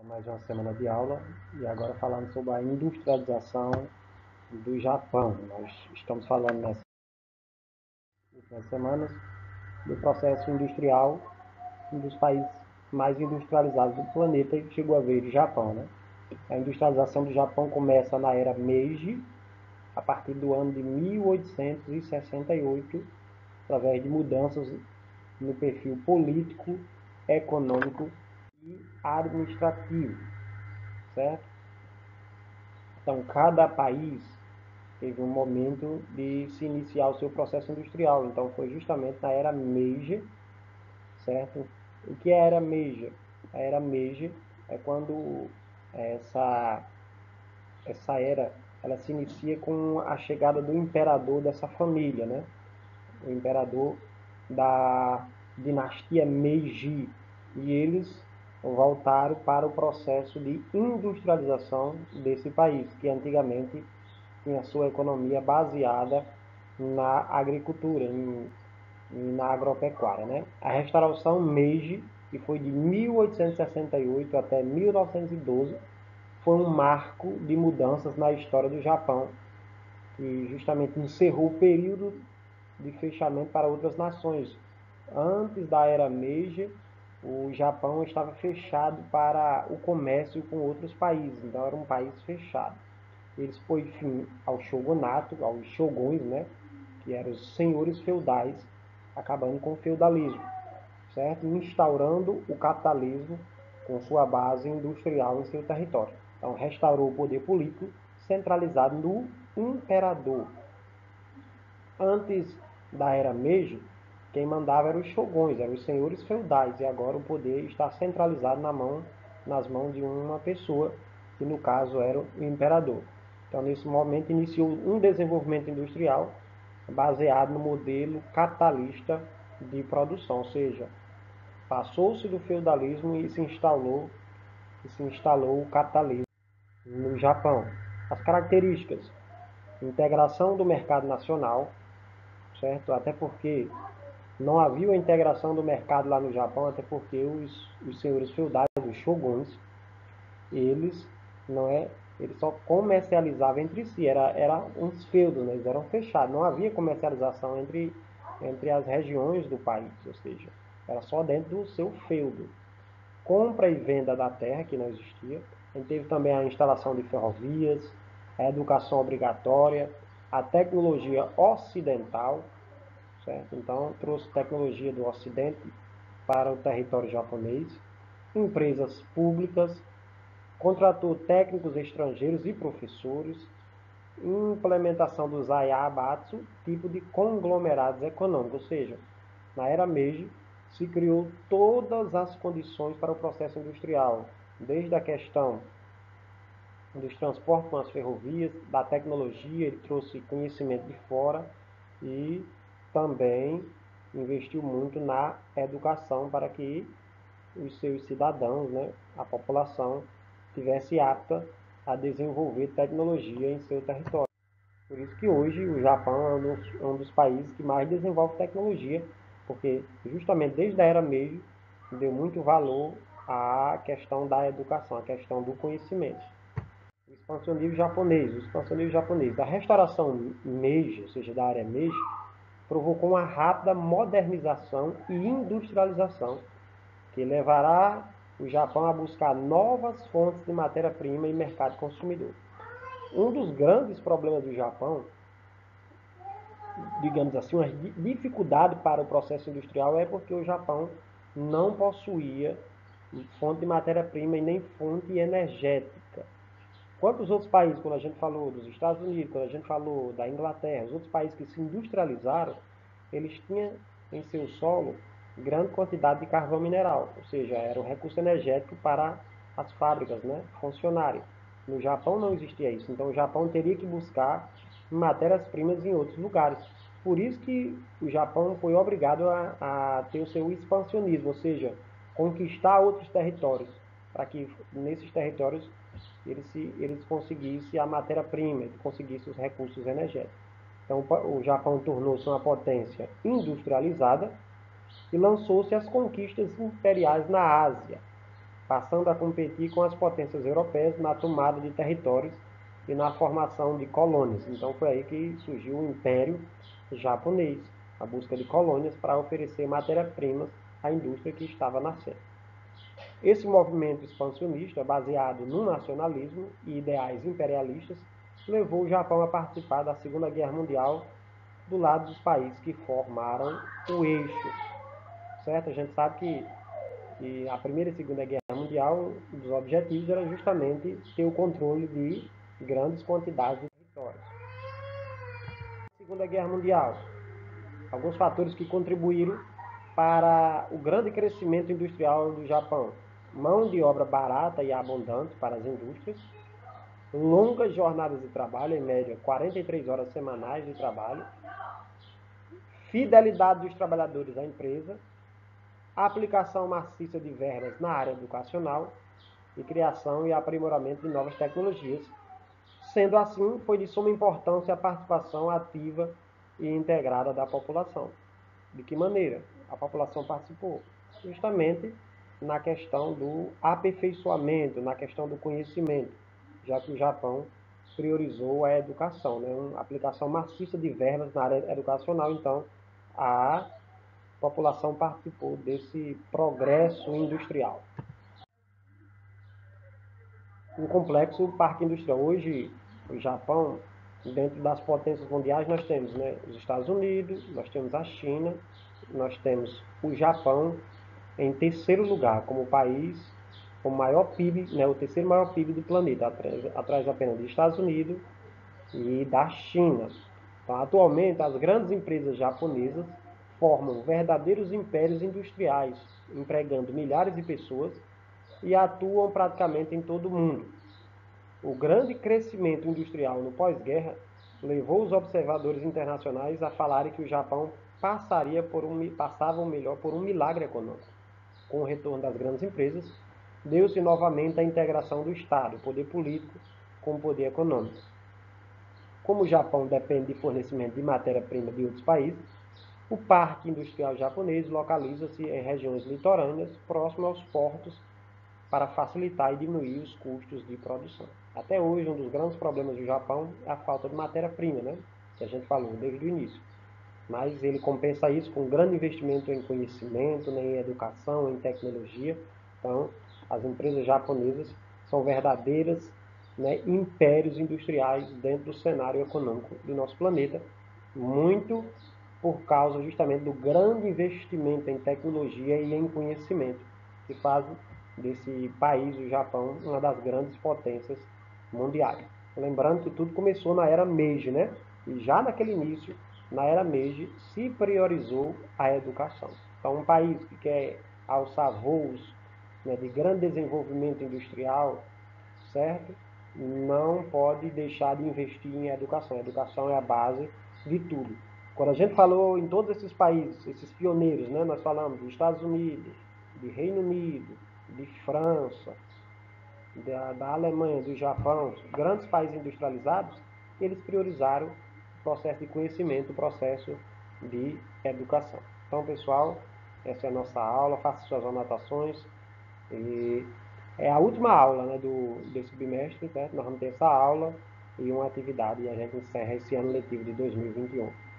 Mais uma semana de aula e agora falando sobre a industrialização do Japão. Nós estamos falando nessas últimas semanas do processo industrial, um dos países mais industrializados do planeta, e chegou a ver o Japão, né? A industrialização do Japão começa na era Meiji, a partir do ano de 1868, através de mudanças no perfil político, econômico e administrativo, certo? Então, cada país teve um momento de se iniciar o seu processo industrial. Então, foi justamente na era Meiji, certo? O que é a era Meiji? A era Meiji é quando essa, essa era ela se inicia com a chegada do imperador dessa família, né? O imperador da dinastia Meiji. E eles voltaram para o processo de industrialização desse país, que antigamente tinha sua economia baseada na agricultura, na agropecuária, né? A restauração Meiji, que foi de 1868 até 1912, foi um marco de mudanças na história do Japão, que justamente encerrou o período de fechamento para outras nações. Antes da era Meiji, o Japão estava fechado para o comércio com outros países, então era um país fechado. Eles pôs fim ao shogunato, aos shoguns, né, que eram os senhores feudais, acabando com o feudalismo, certo? Instaurando o capitalismo com sua base industrial em seu território. Então, restaurou o poder político centralizado no imperador. Antes da era Meiji, quem mandava eram os shoguns, eram os senhores feudais, e agora o poder está centralizado nas mãos de uma pessoa, que no caso era o imperador. Então, nesse momento, iniciou um desenvolvimento industrial baseado no modelo capitalista de produção, ou seja, passou-se do feudalismo e se instalou o capitalismo no Japão. As características: integração do mercado nacional, certo? Até porque não havia a integração do mercado lá no Japão, até porque os senhores feudais, os shoguns, eles não é, eles só comercializavam entre si, era uns feudos, né? Eles eram fechados, não havia comercialização entre as regiões do país, ou seja, era só dentro do seu feudo. Compra e venda da terra, que não existia. A gente teve também a instalação de ferrovias, a educação obrigatória, a tecnologia ocidental, certo? Então, trouxe tecnologia do Ocidente para o território japonês, empresas públicas, contratou técnicos estrangeiros e professores, implementação do Zaibatsu, tipo de conglomerados econômicos, ou seja, na era Meiji se criou todas as condições para o processo industrial, desde a questão dos transportes com as ferrovias, da tecnologia, ele trouxe conhecimento de fora e também investiu muito na educação para que os seus cidadãos, né, a população, tivesse apta a desenvolver tecnologia em seu território. Por isso que hoje o Japão é um dos países que mais desenvolve tecnologia, porque justamente desde a era Meiji deu muito valor à questão da educação, à questão do conhecimento. O expansionismo japonês. A restauração Meiji, ou seja, da área Meiji, provocou uma rápida modernização e industrialização que levará o Japão a buscar novas fontes de matéria-prima e mercado consumidor. Um dos grandes problemas do Japão, digamos assim, uma dificuldade para o processo industrial é porque o Japão não possuía fonte de matéria-prima e nem fonte energética. Quantos outros países, quando a gente falou dos Estados Unidos, quando a gente falou da Inglaterra, os outros países que se industrializaram, eles tinham em seu solo grande quantidade de carvão mineral, ou seja, era o recurso energético para as fábricas, né, funcionarem. No Japão não existia isso, então o Japão teria que buscar matérias-primas em outros lugares. Por isso que o Japão foi obrigado a ter o seu expansionismo, ou seja, conquistar outros territórios, para que nesses territórios eles conseguissem a matéria-prima, eles conseguissem os recursos energéticos. Então, o Japão tornou-se uma potência industrializada e lançou-se às conquistas imperiais na Ásia. passando a competir com as potências europeias na tomada de territórios e na formação de colônias. Então foi aí que surgiu o Império Japonês, a busca de colônias para oferecer matéria-primas à indústria que estava nascendo. Esse movimento expansionista, baseado no nacionalismo e ideais imperialistas, levou o Japão a participar da Segunda Guerra Mundial do lado dos países que formaram o eixo. Certo? A gente sabe que a Primeira e Segunda Guerra Mundial, um dos objetivos era justamente ter o controle de grandes quantidades de territórios. Segunda Guerra Mundial, alguns fatores que contribuíram para o grande crescimento industrial do Japão: mão de obra barata e abundante para as indústrias, longas jornadas de trabalho, em média 43 horas semanais de trabalho, fidelidade dos trabalhadores à empresa, aplicação maciça de verbas na área educacional e criação e aprimoramento de novas tecnologias. Sendo assim, foi de suma importância a participação ativa e integrada da população. De que maneira a população participou? Justamente na questão do aperfeiçoamento, na questão do conhecimento, já que o Japão priorizou a educação, né? Uma aplicação maciça de verbas na área educacional. Então, a população participou desse progresso industrial. Um complexo parque industrial. Hoje, o Japão, dentro das potências mundiais, nós temos, né, os Estados Unidos, nós temos a China, nós temos o Japão em terceiro lugar como país com o maior PIB, né, o terceiro maior PIB do planeta, atrás apenas dos Estados Unidos e da China. Então, atualmente, as grandes empresas japonesas formam verdadeiros impérios industriais, empregando milhares de pessoas e atuam praticamente em todo o mundo. O grande crescimento industrial no pós-guerra levou os observadores internacionais a falarem que o Japão passava melhor por um milagre econômico. Com o retorno das grandes empresas, deu-se novamente a integração do Estado, o poder político, com o poder econômico. Como o Japão depende de fornecimento de matéria-prima de outros países, o parque industrial japonês localiza-se em regiões litorâneas, próximo aos portos, para facilitar e diminuir os custos de produção. Até hoje, um dos grandes problemas do Japão é a falta de matéria-prima, né? Que a gente falou desde o início. Mas ele compensa isso com um grande investimento em conhecimento, né, em educação, em tecnologia. Então, as empresas japonesas são verdadeiras, né, impérios industriais dentro do cenário econômico do nosso planeta, muito por causa justamente do grande investimento em tecnologia e em conhecimento, que faz desse país, o Japão, uma das grandes potências mundiais. Lembrando que tudo começou na era Meiji, né? E já naquele início, na era Meiji, se priorizou a educação. Então, um país que quer alçar voos, né, de grande desenvolvimento industrial, certo? Não pode deixar de investir em educação. A educação é a base de tudo. Quando a gente falou em todos esses países, esses pioneiros, né, nós falamos dos Estados Unidos, de Reino Unido, de França, da Alemanha, do Japão, grandes países industrializados, eles priorizaram o processo de conhecimento, o processo de educação. Então, pessoal, essa é a nossa aula, faça suas anotações. E é a última aula, né, desse bimestre, certo? Nós vamos ter essa aula e uma atividade e a gente encerra esse ano letivo de 2021.